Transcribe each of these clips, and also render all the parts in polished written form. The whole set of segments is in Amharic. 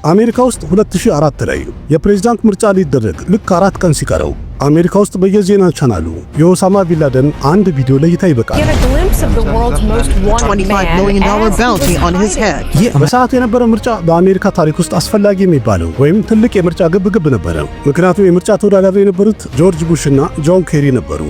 አሜሪካ ውስጥ 2004 ላይ የፕሬዝዳንት ምርጫ ሊደረግ ልክ 4 ቀን ሲቀረው አሜሪካ ውስጥ በየዜና ቻናሉ የኦሳማ ቢንላደን አንድ ቪዲዮ ለይታ ይበቃል። በሰዓቱ የነበረው ምርጫ በአሜሪካ ታሪክ ውስጥ አስፈላጊ የሚባለው ወይም ትልቅ የምርጫ ግብግብ ነበረ። ምክንያቱም የምርጫ ተወዳዳሪ የነበሩት ጆርጅ ቡሽ እና ጆን ኬሪ ነበሩ።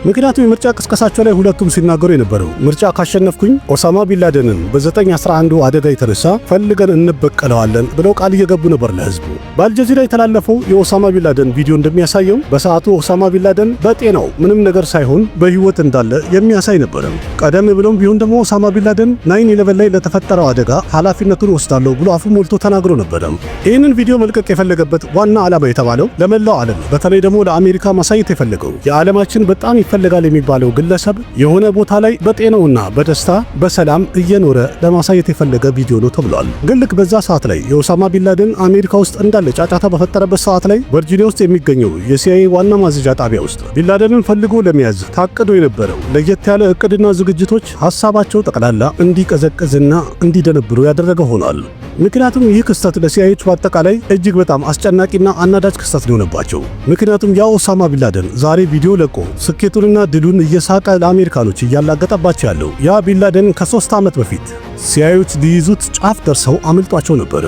ምክንያቱም የምርጫ ቅስቀሳቸው ላይ ሁለቱም ሲናገሩ የነበረው ምርጫ ካሸነፍኩኝ ኦሳማ ቢንላደንን በ9/11 አደጋ የተነሳ ፈልገን እንበቀለዋለን ብለው ቃል እየገቡ ነበር ለህዝቡ። በአልጀዚራ የተላለፈው የኦሳማ ቢንላደን ቪዲዮ እንደሚያሳየው በሰዓቱ ኦሳማ ቢንላደን በጤናው ምንም ነገር ሳይሆን በህይወት እንዳለ የሚያሳይ ነበር። ቀደም ብሎም ቢሆን ደግሞ ኦሳማ ቢንላደን 9/11 ላይ ለተፈጠረው አደጋ ኃላፊነቱን ወስዳለሁ ብሎ አፉ ሞልቶ ተናግሮ ነበር። ይህንን ቪዲዮ መልቀቅ የፈለገበት ዋና ዓላማ የተባለው ለመላው ዓለም በተለይ ደግሞ ለአሜሪካ ማሳየት የፈለገው የዓለማችን በጣም ይፈልጋል የሚባለው ግለሰብ የሆነ ቦታ ላይ በጤናውና በደስታ በሰላም እየኖረ ለማሳየት የፈለገ ቪዲዮ ነው ተብሏል። ግን ልክ በዛ ሰዓት ላይ የኦሳማ ቢንላደን አሜሪካ ውስጥ እንዳለ ጫጫታ በፈጠረበት ሰዓት ላይ ቨርጂኒያ ውስጥ የሚገኘው የሲአይኤ ዋና ማዘዣ ጣቢያ ውስጥ ቢንላደንን ፈልጎ ለመያዝ ታቅዶ የነበረው ለየት ያለ እቅድና ዝግጅቶች ሐሳባቸው ጠቅላላ እንዲቀዘቅዝና እንዲደነብሩ ያደረገ ሆኗል። ምክንያቱም ይህ ክስተት ለሲአይኤዎች በአጠቃላይ እጅግ በጣም አስጨናቂና አናዳጅ ክስተት ሊሆነባቸው። ምክንያቱም ያ ኦሳማ ቢንላደን ዛሬ ቪዲዮ ለቆ ስኬቱንና ድሉን እየሳቀ ለአሜሪካኖች እያላገጠባቸው ያለው ያ ቢንላደን ከ3 ዓመት በፊት ሲአይኤዎች ሊይዙት ጫፍ ደርሰው አምልጧቸው ነበር።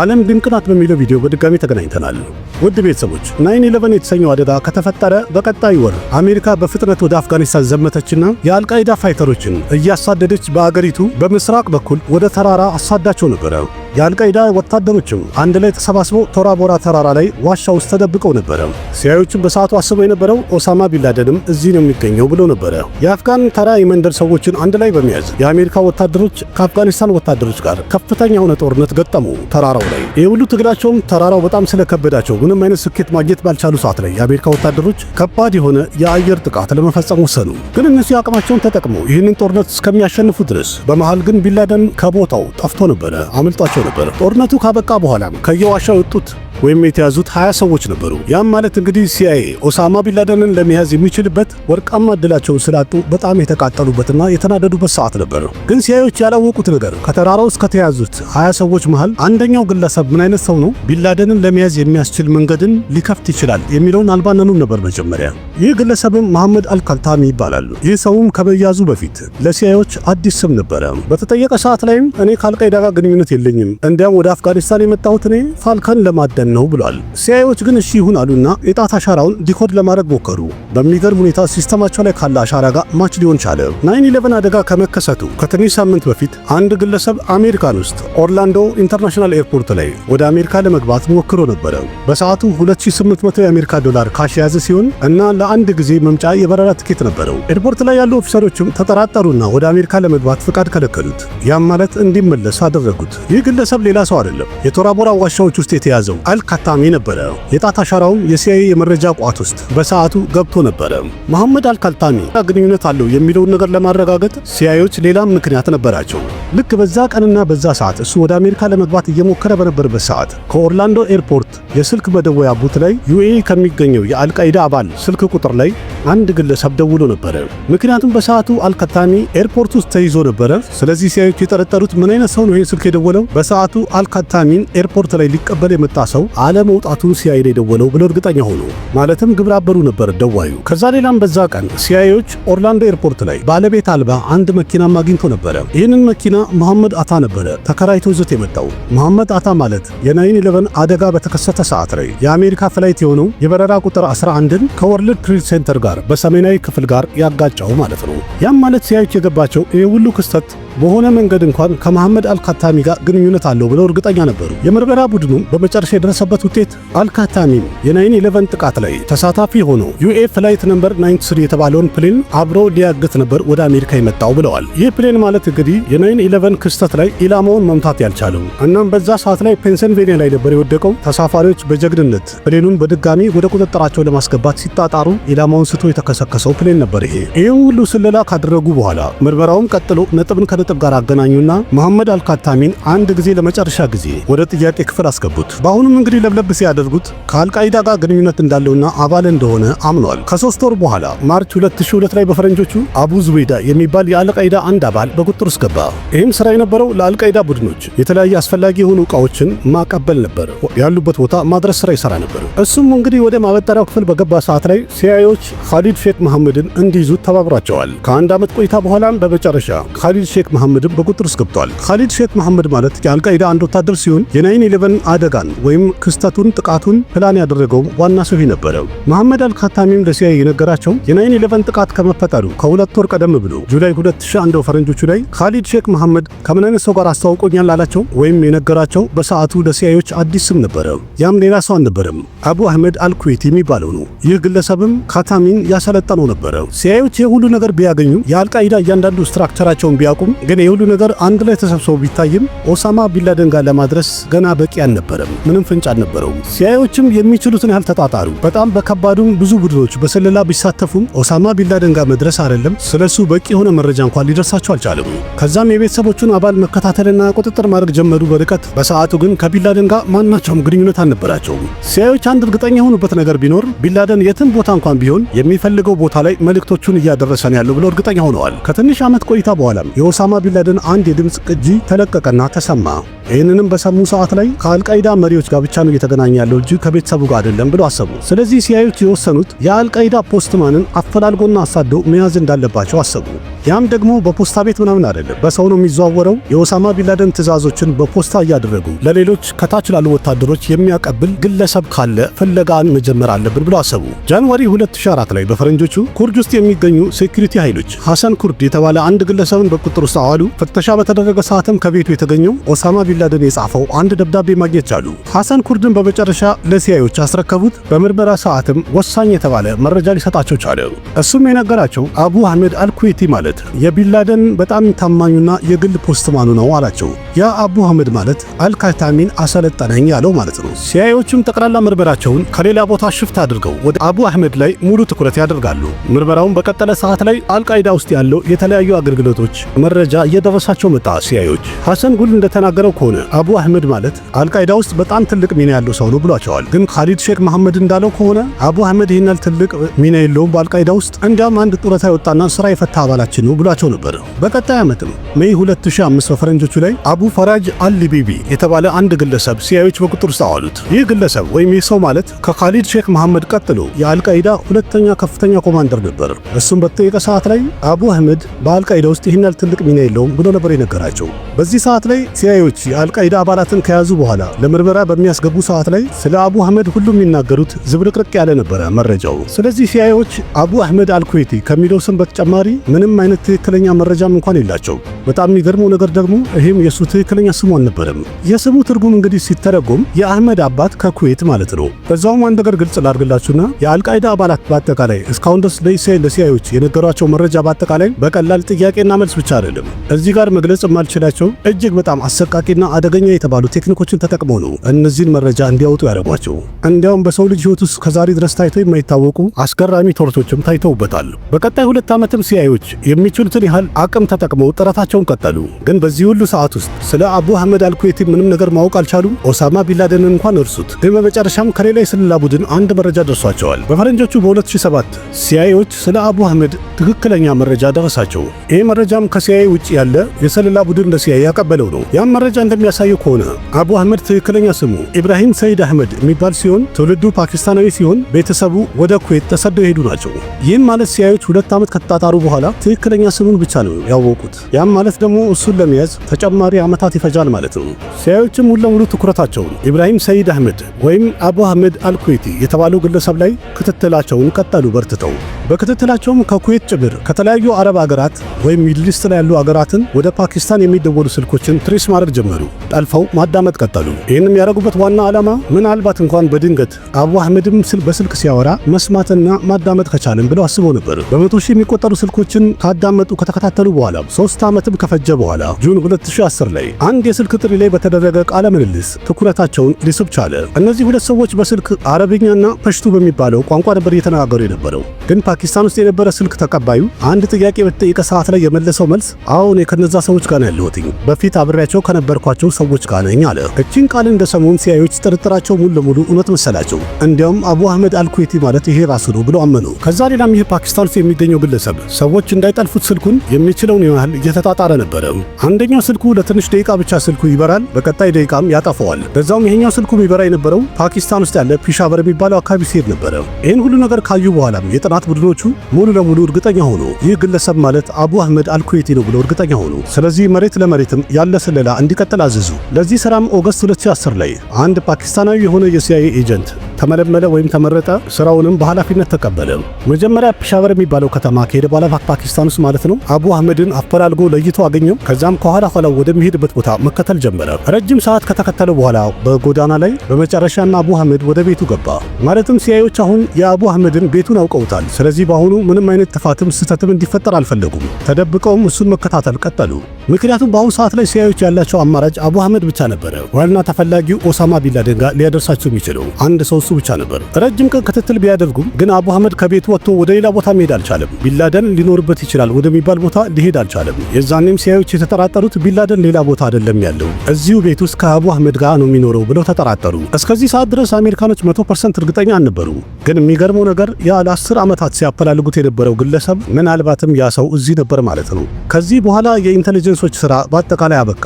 ዓለም ድንቅ ናት በሚለው ቪዲዮ በድጋሚ ተገናኝተናል። ውድ ቤተሰቦች 9/11 የተሰኘው አደጋ ከተፈጠረ በቀጣይ ወር አሜሪካ በፍጥነት ወደ አፍጋኒስታን ዘመተችና የአልቃይዳ ፋይተሮችን እያሳደደች በአገሪቱ በምስራቅ በኩል ወደ ተራራ አሳዳቸው ነበር። የአልቃይዳ ወታደሮችም አንድ ላይ ተሰባስበው ቶራ ቦራ ተራራ ላይ ዋሻ ውስጥ ተደብቀው ነበር። ሲአይኤዎችም በሰዓቱ አስበው የነበረው ኦሳማ ቢንላደንም እዚህ ነው የሚገኘው ብለው ነበር። የአፍጋን ተራ የመንደር ሰዎችን አንድ ላይ በመያዝ የአሜሪካ ወታደሮች ከአፍጋኒስታን ወታደሮች ጋር ከፍተኛ የሆነ ጦርነት ገጠሙ ተራራው ላይ። ይህ ሁሉ ትግላቸውም ተራራው በጣም ስለከበዳቸው ምንም አይነት ስኬት ማግኘት ባልቻሉ ሰዓት ላይ የአሜሪካ ወታደሮች ከባድ የሆነ የአየር ጥቃት ለመፈጸም ወሰኑ። ግን እነሱ አቅማቸውን ተጠቅመው ይህንን ጦርነት እስከሚያሸንፉ ድረስ በመሃል ግን ቢንላደን ከቦታው ጠፍቶ ነበር፣ አምልጧቸው ነበር። ጦርነቱ ካበቃ በኋላም ከየዋሻው የወጡት ወይም የተያዙት 20 ሰዎች ነበሩ። ያም ማለት እንግዲህ ሲአይኤ ኦሳማ ቢንላደንን ለመያዝ የሚችልበት ወርቃማ እድላቸውን ስላጡ በጣም የተቃጠሉበትና የተናደዱበት ሰዓት ነበር። ግን ሲአይኤዎች ያላወቁት ነገር ከተራራው እስከ ተያዙት 20 ሰዎች መሃል አንደኛው ግለሰብ ምን አይነት ሰው ነው ቢንላደንን ለመያዝ የሚያስችል መንገድን ሊከፍት ይችላል የሚለውን አልባነኑም ነበር መጀመሪያ። ይህ ግለሰብም መሐመድ አልካልታሚ ይባላል። ይህ ሰውም ከመያዙ በፊት ለሲአይኤዎች አዲስ ስም ነበረ። በተጠየቀ ሰዓት ላይም እኔ ከአልቃይዳ ጋር ግንኙነት የለኝም፣ እንዲያም ወደ አፍጋኒስታን የመጣሁት እኔ ፋልከን ለማደን ነው ብሏል። ሲአይኤዎች ግን እሺ ይሁን አሉና የጣት አሻራውን ዲኮድ ለማድረግ ሞከሩ። በሚገርም ሁኔታ ሲስተማቸው ላይ ካለ አሻራ ጋር ማች ሊሆን ቻለ። 9/11 አደጋ ከመከሰቱ ከትንሽ ሳምንት በፊት አንድ ግለሰብ አሜሪካን ውስጥ ኦርላንዶ ኢንተርናሽናል ኤርፖርት ላይ ወደ አሜሪካ ለመግባት ሞክሮ ነበረ። በሰዓቱ $2800 የአሜሪካ ዶላር ካሽ የያዘ ሲሆን እና ለአንድ ጊዜ መምጫ የበረራ ትኬት ነበረው። ኤርፖርት ላይ ያሉ ኦፊሰሮችም ተጠራጠሩና ወደ አሜሪካ ለመግባት ፍቃድ ከለከሉት። ያም ማለት እንዲመለስ አደረጉት። ይህ ግለሰብ ሌላ ሰው አይደለም፣ የቶራ ቦራ ዋሻዎች ውስጥ የተያዘው አልካታሚ ነበረ። የጣት አሻራውም የሲአይኤ የመረጃ ቋት ውስጥ በሰዓቱ ገብቶ ነበረ። መሐመድ አልካልታሚ ግንኙነት አለው የሚለውን ነገር ለማረጋገጥ ሲአይኤዎች ሌላም ምክንያት ነበራቸው። ልክ በዛ ቀንና በዛ ሰዓት እሱ ወደ አሜሪካ ለመግባት እየሞከረ በነበረበት ሰዓት ከኦርላንዶ ኤርፖርት የስልክ መደወያ ቡት ላይ ዩኤኢ ከሚገኘው የአልቃይዳ አባል ስልክ ቁጥር ላይ አንድ ግለሰብ ደውሎ ነበረ። ምክንያቱም በሰዓቱ አልካታሚ ኤርፖርት ውስጥ ተይዞ ነበረ። ስለዚህ ሲአይኤዎች የጠረጠሩት ምን አይነት ሰው ነው ይሄን ስልክ የደወለው፣ በሰዓቱ አልካታሚን ኤርፖርት ላይ ሊቀበል የመጣ ሰው አለመውጣቱን ሲአይኤ ደወለው ብለው እርግጠኛ ሆኑ። ማለትም ግብረ አበሩ ነበር ደዋዩ። ከዛ ሌላም በዛ ቀን ሲአይኤዎች ኦርላንዶ ኤርፖርት ላይ ባለቤት አልባ አንድ መኪናም አግኝቶ ነበረ። ይህንን መኪና መሐመድ አታ ነበረ ተከራይቶ ይዞት የመጣው። መሐመድ አታ ማለት የ9/11 አደጋ በተከሰተ ሰዓት ላይ የአሜሪካ ፍላይት የሆነው የበረራ ቁጥር 11ን ከወርልድ ትሬድ ሴንተር ጋር በሰሜናዊ ክፍል ጋር ያጋጫው ማለት ነው። ያም ማለት ሲአይኤዎች የገባቸው ይህ ሁሉ ክስተት በሆነ መንገድ እንኳን ከመሐመድ አልካታሚ ጋር ግንኙነት አለው ብለው እርግጠኛ ነበሩ። የምርመራ ቡድኑ በመጨረሻ የደረሰበት ውጤት አልካታሚም የ9/11 ጥቃት ላይ ተሳታፊ ሆኖ ዩኤ ፍላይት ነምበር 93 የተባለውን ፕሌን አብሮ ሊያግት ነበር ወደ አሜሪካ የመጣው ብለዋል። ይህ ፕሌን ማለት እንግዲህ የ9/11 ክስተት ላይ ኢላማውን መምታት ያልቻለው እናም በዛ ሰዓት ላይ ፔንሲልቬኒያ ላይ ነበር የወደቀው። ተሳፋሪ ተሳፋሪዎች በጀግንነት ፕሌኑን በድጋሚ ወደ ቁጥጥራቸው ለማስገባት ሲጣጣሩ ኢላማውን ስቶ የተከሰከሰው ፕሌን ነበር። ይህም ሁሉ ስለላ ካደረጉ በኋላ ምርመራውን ቀጥሎ ነጥብን ከነጥብ ጋር አገናኙና መሐመድ አልካታሚን አንድ ጊዜ ለመጨረሻ ጊዜ ወደ ጥያቄ ክፍል አስገቡት። በአሁኑም እንግዲህ ለብለብ ሲያደርጉት ከአልቃይዳ ጋር ግንኙነት እንዳለውና አባል እንደሆነ አምኗል። ከ3 ወር በኋላ ማርች 2002 ላይ በፈረንጆቹ አቡ ዙበይዳ የሚባል የአልቃይዳ አንድ አባል በቁጥጥር ውስጥ ገባ። ይህም ስራ የነበረው ለአልቃይዳ ቡድኖች የተለያዩ አስፈላጊ የሆኑ ዕቃዎችን ማቀበል ነበር። ያሉበት ቦታ ማድረስ ስራ ይሰራ ነበር። እሱም እንግዲህ ወደ ማበጠሪያው ክፍል በገባ ሰዓት ላይ ሲአይኤዎች ኻሊድ ሼክ መሐመድን እንዲይዙት ተባብሯቸዋል። ከአንድ ዓመት ቆይታ በኋላም በመጨረሻ ኻሊድ ሼክ መሐመድን በቁጥጥር ውስጥ ገብቷል። ኻሊድ ሼክ መሐመድ ማለት የአልቃይዳ አንድ ወታደር ሲሆን የ9/11 አደጋን ወይም ክስተቱን ጥቃቱን ፕላን ያደረገው ዋና ሰው ነበረ። መሐመድ አልካታሚም ለሲአይኤ የነገራቸው የ9/11 ጥቃት ከመፈጠሩ ከ2 ወር ቀደም ብሎ ጁላይ 2001 ፈረንጆቹ ላይ ኻሊድ ሼክ መሐመድ ከምን አይነት ሰው ጋር አስተዋውቆኛል አላቸው ወይም የነገራቸው በሰዓቱ ለሲአይኤዎች አዲስ ስም ነበረ። ያም ሌላ ሰው አልነበረም፣ አቡ አህመድ አልኩዌቲ የሚባለው ነው። ይህ ግለሰብም ካታሚን ያሰለጠነው ነበረ። ሲአይኤዎች የሁሉ ነገር ቢያገኙ የአልቃይዳ እያንዳንዱ ስትራክቸራቸውን ቢያውቁም ግን የሁሉ ነገር አንድ ላይ ተሰብስቦ ቢታይም ኦሳማ ቢንላደን ጋር ለማድረስ ገና በቂ አልነበረም። ምንም ፍንጭ አልነበረውም። ሲአይኤዎችም የሚችሉትን ያህል ተጣጣሩ። በጣም በከባዱም ብዙ ቡድኖች በስለላ ቢሳተፉም ኦሳማ ቢንላደን ጋር መድረስ አይደለም ስለሱ በቂ የሆነ መረጃ እንኳን ሊደርሳቸው አልቻለም። ከዛም የቤተሰቦቹን አባል መከታተልና ቁጥጥር ማድረግ ጀመሩ በርቀት። በሰዓቱ ግን ከቢንላደን ጋር ማናቸውም ግንኙነት አልነበራቸውም። ሲአይኤዎች አንድ እርግጠኛ የሆኑበት ነገር ቢኖር ቢንላደን የትም ቦታ እንኳን ቢሆን የሚፈልገው ቦታ ላይ መልእክቶቹን እያደረሰን ያለው ብለው እርግጠኛ ሆነዋል። ከትንሽ ዓመት ቆይታ በኋላም የኦሳማ ቢንላደን አንድ የድምፅ ቅጂ ተለቀቀና ተሰማ። ይህንንም በሰሙ ሰዓት ላይ ከአልቃይዳ መሪዎች ጋር ብቻ ነው እየተገናኘ ያለው እንጂ ከቤተሰቡ ጋር አይደለም ብለው አሰቡ። ስለዚህ ሲአይኤዎች የወሰኑት የአልቃይዳ ፖስትማንን አፈላልጎና አሳደው መያዝ እንዳለባቸው አሰቡ። ያም ደግሞ በፖስታ ቤት ምናምን አይደለም፣ በሰው ነው የሚዘዋወረው። የኦሳማ ቢንላደን ትዕዛዞችን በፖስታ እያደረጉ ለሌሎች ከታች ላሉ ወታደሮች የሚያቀብል ግለሰብ ካለ ፍለጋን መጀመር አለብን ብለው አሰቡ። ጃንዋሪ 2004 ላይ በፈረንጆቹ ኩርድ ውስጥ የሚገኙ ሴኩሪቲ ኃይሎች ሐሰን ኩርድ የተባለ አንድ ግለሰብን በቁጥጥር ውስጥ አዋሉ። ፍተሻ በተደረገ ሰዓትም ከቤቱ የተገኘው ኦሳማ ቢንላደን የጻፈው አንድ ደብዳቤ ማግኘት ቻሉ። ሐሰን ኩርድን በመጨረሻ ለሲአይኤዎች አስረከቡት። በምርመራ ሰዓትም ወሳኝ የተባለ መረጃ ሊሰጣቸው ቻለ። እሱም የነገራቸው አቡ አህመድ አልኩዌቲ ማለት የቢንላደን በጣም ታማኙና የግል ፖስትማኑ ነው አላቸው። ያ አቡ አህመድ ማለት አልካታሚን አሰለጠነኝ ያለው ማለት ነው። ሲአይኤዎችም ጠቅላላ ምርመራቸውን ከሌላ ቦታ ሽፍት አድርገው ወደ አቡ አህመድ ላይ ሙሉ ትኩረት ያደርጋሉ። ምርመራውን በቀጠለ ሰዓት ላይ አልቃይዳ ውስጥ ያለው የተለያዩ አገልግሎቶች መረጃ እየደረሳቸው መጣ። ሲአይኤዎች ሐሰን ጉል እንደተናገረው ከሆነ አቡ አህመድ ማለት አልቃይዳ ውስጥ በጣም ትልቅ ሚና ያለው ሰው ነው ብሏቸዋል። ግን ኻሊድ ሼክ መሐመድ እንዳለው ከሆነ አቡ አህመድ ይህን ያህል ትልቅ ሚና የለውም በአልቃይዳ ውስጥ፣ እንዲያም አንድ ጡረታ የወጣና ስራ የፈታ አባላችን ነው ብሏቸው ነበር። በቀጣይ ዓመትም ሜይ 2005 በፈረንጆቹ ላይ አቡ ፈራጅ አልሊቢቢ የተባለ አንድ ግለሰብ ሲአይኤዎች በቁጥጥር ውስጥ አዋሉት። ይህ ግለሰብ ወይም ይህ ሰው ማለት ከኻሊድ ሼክ መሐመድ ቀጥሎ የአልቃይዳ ሁለተኛ ከፍተኛ ኮማንደር ነበር። እሱም በተጠየቀ ሰዓት ላይ አቡ አህመድ በአልቃይዳ ውስጥ ይህን ያህል ትልቅ ሚና የለውም ብሎ ነበር የነገራቸው። በዚህ ሰዓት ላይ ሲአይኤዎች የአልቃይዳ አባላትን ከያዙ በኋላ ለምርመራ በሚያስገቡ ሰዓት ላይ ስለ አቡ አህመድ ሁሉም የሚናገሩት ዝብርቅርቅ ያለ ነበረ መረጃው። ስለዚህ ሲአይኤዎች አቡ አህመድ አልኩዌቲ ከሚለው ስም በተጨማሪ ምንም አይነት ትክክለኛ መረጃም እንኳን የላቸው። በጣም የሚገርመው ነገር ደግሞ ይህም የሱ ትክክለኛ ስሙ አልነበረም። የስሙ ትርጉም እንግዲህ ሲተረጎም የአህመድ አባት ከኩዌት ማለት ነው። በዛውም አንድ ነገር ግልጽ ላድርግላችሁና የአልቃይዳ አባላት በአጠቃላይ እስካሁን ድረስ ለሲአይኤዎች የነገሯቸው መረጃ በአጠቃላይ በቀላል ጥያቄና መልስ ብቻ አይደለም። እዚህ ጋር መግለጽ የማልችላቸው እጅግ በጣም አሰቃቂና አደገኛ የተባሉ ቴክኒኮችን ተጠቅመው ነው እነዚህን መረጃ እንዲያወጡ ያደረጓቸው። እንዲያውም በሰው ልጅ ህይወት ውስጥ ከዛሬ ድረስ ታይተው የማይታወቁ አስገራሚ ቶርቶችም ታይተውበታል። በቀጣይ 2 ዓመትም ሲአይኤዎች የሚችሉትን ያህል አቅም ተጠቅመው ጥረታቸውን ቀጠሉ። ግን በዚህ ሁሉ ሰዓት ውስጥ ስለ አቡ አህመድ አልኩዌቲ ምንም ነገር ማወቅ አልቻሉም። ኦሳማ ቢንላደንን እንኳን እርሱት። ግን በመጨረሻም ከሌላ የስለላ ቡድን አንድ መረጃ ደርሷቸዋል። በፈረንጆቹ በ2007 ሲአይኤዎች ስለ አቡ አህመድ ትክክለኛ መረጃ ደረሳቸው። ይህ መረጃም ከሲአይኤ ውጭ ያለ የስለላ ቡድን ለሲአይኤ ያቀበለው ነው። ያም መረጃ እንደሚያሳየው ከሆነ አቡ አህመድ ትክክለኛ ስሙ ኢብራሂም ሰይድ አህመድ የሚባል ሲሆን ትውልዱ ፓኪስታናዊ ሲሆን ቤተሰቡ ወደ ኩዌት ተሰደው የሄዱ ናቸው። ይህም ማለት ሲአይኤዎች 2 ዓመት ከተጣጣሩ በኋላ ትክክለኛ ስሙን ብቻ ነው ያወቁት። ያም ማለት ደግሞ እሱን ለመያዝ ተጨማሪ ዓመታት ይፈጃል ማለት ነው። ሲአይኤዎችም ሙሉ ለሙሉ ትኩረታቸውን ኢብራሂም ሰይድ አህመድ ወይም አቡ አህመድ አልኩዌቲ የተባለው ግለሰብ ላይ ክትትላቸውን ቀጠሉ በርትተው። በክትትላቸውም ከኩዌት ጭምር ከተለያዩ አረብ አገራት ወይም ሚድል ኢስት ላይ ያሉ አገራትን ወደ ፓኪስታን የሚደወሉ ስልኮችን ትሬስ ማድረግ ጀመሩ። ጠልፈው ማዳመጥ ቀጠሉ። ይህንም ያደረጉበት ዋና ዓላማ ምናልባት እንኳን በድንገት አቡ አህመድም በስልክ ሲያወራ መስማትና ማዳመጥ ከቻለን ብለው አስበው ነበር። በመቶ ሺህ የሚቆጠሩ ስልኮችን ካዳመጡ ከተከታተሉ በኋላ 3 ዓመትም ከፈጀ በኋላ ጁን 2010 ላይ አንድ የስልክ ጥሪ ላይ በተደረገ ቃለ ምልልስ ትኩረታቸውን ሊስብ ቻለ። እነዚህ ሁለት ሰዎች በስልክ አረብኛና ፐሽቱ በሚባለው ቋንቋ ነበር እየተነጋገሩ የነበረው። ግን ፓኪስታን ውስጥ የነበረ ስልክ ተቀባዩ አንድ ጥያቄ በተጠየቀ ሰዓት ላይ የመለሰው መልስ አሁን ከነዛ ሰዎች ጋር ነው ያለሁት፣ በፊት አብሬያቸው ከነበርኳቸው ሰዎች ጋር ነኝ አለ። እቺን ቃል እንደሰሙን ሲያዩት ጥርጥራቸው ሙሉ ለሙሉ እውነት መሰላቸው። እንዲያውም አቡ አህመድ አልኩዌቲ ማለት ይሄ ራሱ ነው ብለው አመኑ። ከዛ ሌላም ይህ ፓኪስታን ውስጥ የሚገኘው ግለሰብ ሰዎች እንዳይጠልፉት ስልኩን የሚችለውን ያህል እየተጣጣረ ነበረ። አንደኛው ስልኩ ለትንሽ ደቂቃ ብቻ ስልኩ ይበራል፣ በቀጣይ ደቂቃም ያጠፋዋል። በዛውም ይሄኛው ስልኩ የሚበራ የነበረው ፓኪስታን ውስጥ ያለ ፒሻቨር የሚባለው አካባቢ ሲሄድ ነበረ። ይህን ሁሉ ነገር ካዩ በኋላም የጥናት ቡድኖቹ ሙሉ ለሙሉ እርግጠኛ ሆኑ ይህ ግለሰብ ማለት አቡ አህመድ አልኩዌቲ ነው ብለው እርግጠኛ ሆኑ። ስለዚህ መሬት ለመሬትም ያለ ስለላ እንዲቀጥል አዘዙ። ለዚህ ስራም ኦገስት 2010 ላይ አንድ ፓኪስታናዊ የሆነ የሲአይኤ ኤጀንት ተመለመለ ወይም ተመረጠ። ስራውንም በኃላፊነት ተቀበለ። መጀመሪያ ፒሻቨር የሚባለው ከተማ ከሄደ በኋላ ፓኪስታን ውስጥ ማለት ነው አቡ አህመድን አፈላልጎ ለይቶ አገኘው። ከዛም ከኋላ ኋላው ወደሚሄድበት ቦታ መከተል ጀመረ። ረጅም ሰዓት ከተከተለ በኋላ በጎዳና ላይ በመጨረሻና አቡ አህመድ ወደ ቤቱ ገባ። ማለትም ሲአይኤዎች አሁን የአቡ አህመድን ቤቱን አውቀውታል። ስለዚህ በአሁኑ ምንም አይነት ጥፋትም ስህተትም እንዲፈጠር አልፈለጉም። ተደብቀውም እሱን መከታተል ቀጠሉ። ምክንያቱም በአሁኑ ሰዓት ላይ ሲአይኤዎች ያላቸው አማራጭ አቡ አህመድ ብቻ ነበረ። ዋና ተፈላጊው ኦሳማ ቢንላደን ጋር ሊያደርሳቸው የሚችለው አንድ ሰው እሱ ብቻ ነበር። ረጅም ቀን ክትትል ቢያደርጉም ግን አቡ አህመድ ከቤቱ ወጥቶ ወደ ሌላ ቦታ መሄድ አልቻለም። ቢንላደን ሊኖርበት ይችላል ወደሚባል ቦታ ሊሄድ አልቻለም። የዛኔም ሲአይኤዎች የተጠራጠሩት ቢንላደን ሌላ ቦታ አይደለም ያለው እዚሁ ቤት ውስጥ ከአቡ አህመድ ጋር ነው የሚኖረው ብለው ተጠራጠሩ። እስከዚህ ሰዓት ድረስ አሜሪካኖች 100% እርግጠኛ አልነበሩ። ግን የሚገርመው ነገር ያ ለ10 ዓመታት ሲያፈላልጉት የነበረው ግለሰብ ምናልባትም ያ ሰው እዚህ ነበር ማለት ነው። ከዚህ በኋላ የኢንተለጀንሶች ስራ በአጠቃላይ አበቃ።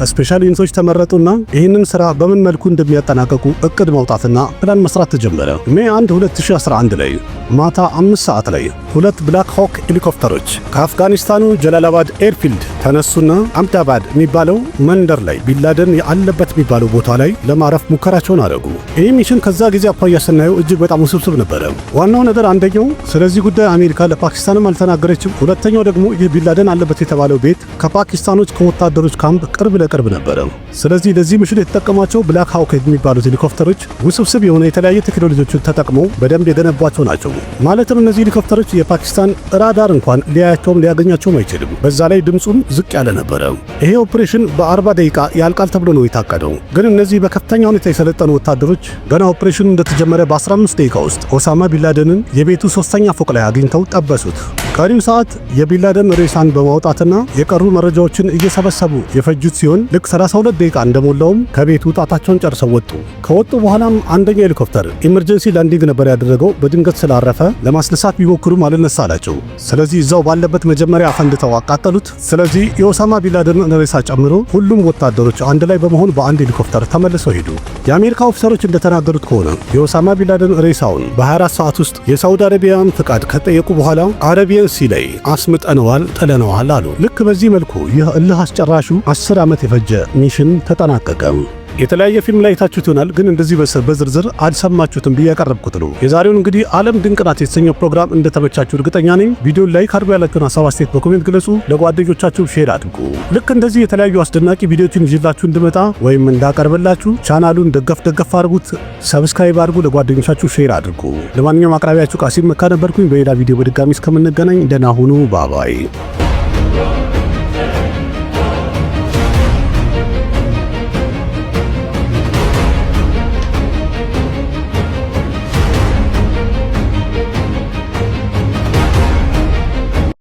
ስፔሻል ዩኒቶች ተመረጡና ይህንን ስራ በምን መልኩ እንደሚያጠናቀቁ እቅድ ማውጣትና ፕላን መስራት ተጀመረ። ሜይ 1 2011 ላይ ማታ 5 ሰዓት ላይ 2 ብላክ ሆክ ሄሊኮፕተሮች ከአፍጋኒስታኑ ጀላላባድ ኤርፊልድ ተነሱና አምዳባድ የሚባለው መንደር ላይ ቢንላደን ያለበት የሚባለው ቦታ ላይ ለማረፍ ሙከራቸውን አደረጉ። ይህ ሚሽን ከዛ ጊዜ አኳያ ስናየው እጅግ በጣም ውስብስብ ነበረ። ዋናው ነገር አንደኛው ስለዚህ ጉዳይ አሜሪካ ለፓኪስታንም አልተናገረችም። ሁለተኛው ደግሞ ይህ ቢንላደን አለበት የተባለው ቤት ከፓኪስታኖች ከወታደሮች ካምፕ ቅርብ ለቅርብ ነበረ። ስለዚህ ለዚህ ሚሽን የተጠቀሟቸው ብላክ ሃውክ የሚባሉት ሄሊኮፕተሮች ውስብስብ የሆነ የተለያየ ቴክኖሎጂዎችን ተጠቅመው በደንብ የገነቧቸው ናቸው። ማለትም እነዚህ ሄሊኮፕተሮች የፓኪስታን ራዳር እንኳን ሊያያቸውም ሊያገኛቸውም አይችልም። በዛ ላይ ድምፁም ዝቅ ያለ ነበረ። ይሄ ኦፕሬሽን በ40 ደቂቃ ያልቃል ተብሎ ነው የታቀደው። ግን እነዚህ በከፍተኛ ሁኔታ የሰለጠኑ ወታደሮች ገና ኦፕሬሽኑ እንደተጀመረ በ15 ደቂቃ ውስጥ ኦሳማ ቢንላደንን የቤቱ 3ኛ ፎቅ ላይ አግኝተው ጠበሱት። ቀሪው ሰዓት የቢንላደን ሬሳን በማውጣትና የቀሩ መረጃዎችን እየሰበሰቡ የፈጁት ሲሆን ልክ 32 ደቂቃ እንደሞላውም ከቤቱ ጣታቸውን ጨርሰው ወጡ። ከወጡ በኋላም አንደኛው ሄሊኮፕተር ኢመርጀንሲ ላንዲንግ ነበር ያደረገው። በድንገት ስላረፈ ለማስነሳት ቢሞክሩም አልነሳ አላቸው። ስለዚህ እዛው ባለበት መጀመሪያ አፈንድተው አቃጠሉት። ስለዚህ የኦሳማ ቢንላደንን ሬሳ ጨምሮ ሁሉም ወታደሮች አንድ ላይ በመሆን በአንድ ሄሊኮፕተር ተመልሰው ሄዱ። የአሜሪካ ኦፊሰሮች እንደተናገሩት ከሆነ የኦሳማ ቢንላደን ሬሳውን በ24 ሰዓት ውስጥ የሳውዲ አረቢያን ፍቃድ ከጠየቁ በኋላ አረቢያን ሲ ላይ አስምጠነዋል፣ ጥለነዋል አሉ። ልክ በዚህ መልኩ ይህ እልህ አስጨራሹ 10 ዓመት የፈጀ ሚሽን ተጠናቀቀ። የተለያየ ፊልም ላይ ታችሁት ይሆናል፣ ግን እንደዚህ በዝርዝር አልሰማችሁትም ብዬ ያቀረብኩት ነው። የዛሬውን እንግዲህ ዓለም ድንቅ ናት የተሰኘው ፕሮግራም እንደተመቻችሁ እርግጠኛ ነኝ። ቪዲዮን ላይክ አድርጉ፣ ያላችሁን ሀሳብ አስተያየት በኮሜንት ግለጹ፣ ለጓደኞቻችሁ ሼር አድርጉ። ልክ እንደዚህ የተለያዩ አስደናቂ ቪዲዮዎችን ይዤላችሁ እንድመጣ ወይም እንዳቀርብላችሁ ቻናሉን ደገፍ አድርጉት፣ ሰብስክራይብ አድርጉ፣ ለጓደኞቻችሁ ሼር አድርጉ። ለማንኛውም አቅራቢያችሁ ቃሲም መካ ነበርኩኝ። በሌላ ቪዲዮ በድጋሚ እስከምንገናኝ ደህና ሁኑ። ባባይ